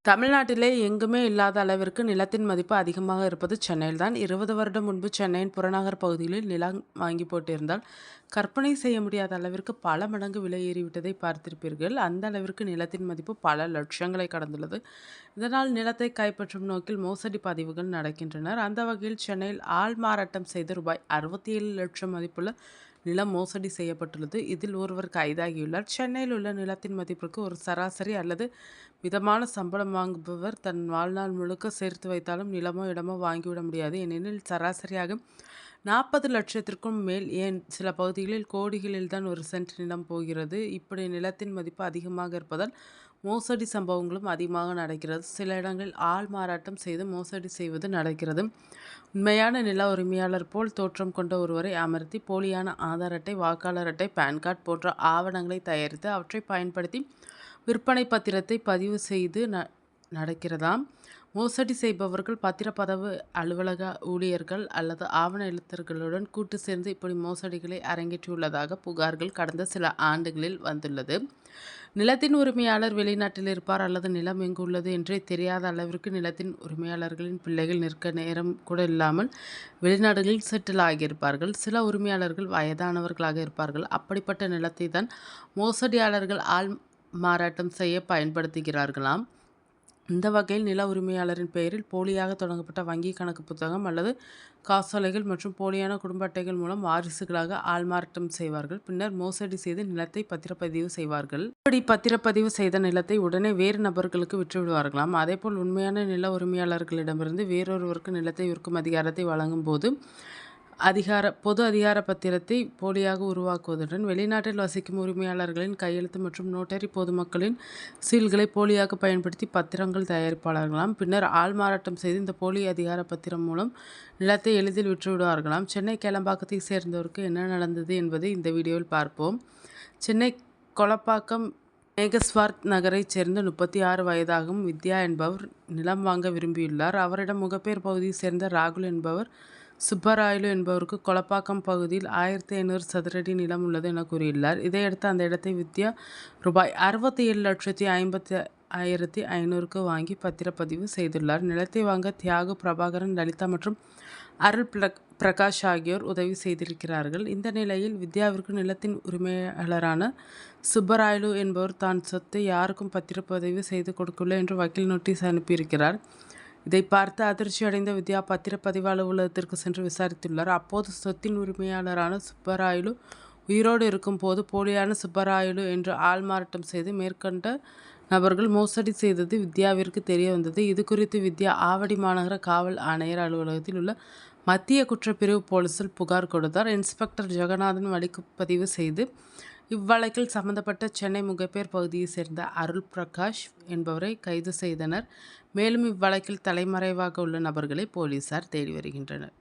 தமிழ்நாட்டிலே எங்குமே இல்லாத அளவிற்கு நிலத்தின் மதிப்பு அதிகமாக இருப்பது சென்னையில் தான். 20 வருடம் முன்பு சென்னையின் புறநகர் பகுதிகளில் நிலம் வாங்கி போட்டிருந்தால் கற்பனை செய்ய முடியாத அளவிற்கு பல மடங்கு விலை ஏறிவிட்டதை பார்த்திருப்பீர்கள். அந்த அளவிற்கு நிலத்தின் மதிப்பு பல லட்சங்களை கடந்துள்ளது. இதனால் நிலத்தை கைப்பற்றும் நோக்கில் மோசடி பதிவுகள் நடக்கின்றனர். அந்த வகையில் சென்னையில் ஆள் மாறாட்டம் செய்து ரூபாய் 67 லட்சம் மதிப்புள்ள நிலம் மோசடி செய்யப்பட்டுள்ளது. இதில் ஒருவர் கைதாகியுள்ளார். சென்னையில் உள்ள நிலத்தின் மதிப்பிற்கு ஒரு சராசரி அல்லது மிதமான சம்பளம் வாங்குபவர் தன் வாழ்நாள் முழுக்க சேர்த்து வைத்தாலும் நிலமோ இடமோ வாங்கிவிட முடியாது. ஏனெனில் சராசரியாக 40 லட்சத்திற்கும் மேல், ஏன் சில பகுதிகளில் கோடிகளில்தான் ஒரு சென்ட் நிலம் போகிறது. இப்படி நிலத்தின் மதிப்பு அதிகமாக இருப்பதால் மோசடி சம்பவங்களும் அதிகமாக நடக்கிறது. சில இடங்களில் ஆள் மாறாட்டம் செய்து மோசடி செய்வது நடக்கிறது. உண்மையான நில உரிமையாளர் போல் தோற்றம் கொண்ட ஒருவரை அமர்த்தி போலியான ஆதார் அட்டை, வாக்காளர் அட்டை, பான் கார்டு போன்ற ஆவணங்களை தயாரித்து அவற்றை பயன்படுத்தி விற்பனை பத்திரத்தை பதிவு செய்து நடக்கிறதாம். மோசடி செய்பவர்கள் பத்திரப்பதிவு அலுவலக ஊழியர்கள் அல்லது ஆவண எழுத்தர்களுடன் கூட்டு சேர்ந்து இப்படி மோசடிகளை அரங்கேற்றியுள்ளதாக புகார்கள் கடந்த சில ஆண்டுகளில் வந்துள்ளது. நிலத்தின் உரிமையாளர் வெளிநாட்டில் இருப்பார் அல்லது நிலம் எங்கு உள்ளது என்றே தெரியாத அளவிற்கு நிலத்தின் உரிமையாளர்களின் பிள்ளைகள் நிற்க நேரம் கூட இல்லாமல் வெளிநாடுகளில் செட்டில் ஆகியிருப்பார்கள். சில உரிமையாளர்கள் வயதானவர்களாக இருப்பார்கள். அப்படிப்பட்ட நிலத்தை தான் மோசடியாளர்கள் ஆள் மாறாட்டம் செய்ய பயன்படுத்துகிறார்களாம். இந்த வகையில் நில உரிமையாளரின் பெயரில் போலியாக தொடங்கப்பட்ட வங்கி கணக்கு புத்தகம் அல்லது காசோலைகள் மற்றும் போலியான குடும்ப அட்டைகள் மூலம் வாரிசுகளாக ஆள்மாறாட்டம் செய்வார்கள். பின்னர் மோசடி செய்து நிலத்தை பத்திரப்பதிவு செய்வார்கள். இப்படி பத்திரப்பதிவு செய்த நிலத்தை உடனே வேறு நபர்களுக்கு விற்றுவிடுவார்களாம். அதேபோல் உண்மையான நில உரிமையாளர்களிடமிருந்து வேறொருவருக்கு நிலத்தை விற்கும் அதிகாரத்தை வழங்கும் போது பொது அதிகார பத்திரத்தை போலியாக உருவாக்குவதுடன் வெளிநாட்டில் வசிக்கும் உரிமையாளர்களின் கையெழுத்து மற்றும் நோட்டரி பொதுமக்களின் சீல்களை போலியாக பயன்படுத்தி பத்திரங்கள் தயாரிப்பாளர்களாம். பின்னர் ஆள் மாறாட்டம் செய்து இந்த போலி அதிகார பத்திரம் மூலம் நிலத்தை எளிதில் விற்றுவிடுவார்களாம். சென்னை கேளம்பாக்கத்தை சேர்ந்தவருக்கு என்ன நடந்தது என்பதை இந்த வீடியோவில் பார்ப்போம். சென்னை கொளப்பாக்கம் மேகஸ்வார்த் நகரைச் சேர்ந்த 36 வயதாகும் வித்யா என்பவர் நிலம் வாங்க விரும்பியுள்ளார். அவரிடம் முகப்பேர் பகுதியைச் சேர்ந்த ராகுல் என்பவர் சுப்பராயலு என்பவருக்கு கொளப்பாக்கம் பகுதியில் 1500 சதுரடி நிலம் உள்ளது என கூறியுள்ளார். இதையடுத்து அந்த இடத்தை வித்யா ரூபாய் 67,50,500க்கு வாங்கி பத்திரப்பதிவு செய்துள்ளார். நிலத்தை வாங்க தியாகு, பிரபாகரன், லலிதா மற்றும் அருள் பிரகாஷ் ஆகியோர் உதவி செய்திருக்கிறார்கள். இந்த நிலையில் வித்யாவிற்கு நிலத்தின் உரிமையாளரான சுப்பராயலு என்பவர் தான் சொத்தை யாருக்கும் பத்திரப்பதிவு செய்து கொடுக்கவில்லை என்று வக்கீல் நோட்டீஸ் அனுப்பியிருக்கிறார். இதை பார்த்து அதிர்ச்சி அடைந்த வித்யா பத்திரப்பதிவு அலுவலகத்திற்கு சென்று விசாரித்துள்ளார். அப்போது சொத்தின் உரிமையாளரான சுப்பராயலு உயிரோடு இருக்கும் போது போலியான சுப்பராயலு என்று ஆள் மாறாட்டம் செய்து மேற்கண்ட நபர்கள் மோசடி செய்தது வித்யாவிற்கு தெரிய வந்தது. இது குறித்து வித்யா ஆவடி மாநகர காவல் ஆணையர் அலுவலகத்தில் உள்ள மத்திய குற்றப்பிரிவு போலீசில் புகார் கொடுத்தார். இன்ஸ்பெக்டர் ஜெகநாதன் வழக்குப்பதிவு செய்து இவ்வழக்கில் சம்பந்தப்பட்ட சென்னை முகப்பேர் பகுதியைச் சேர்ந்த அருள் பிரகாஷ் என்பவரை கைது செய்தனர். மேலும் இவ்வழக்கில் தலைமறைவாக உள்ள நபர்களை போலீசார் தேடி வருகின்றனர்.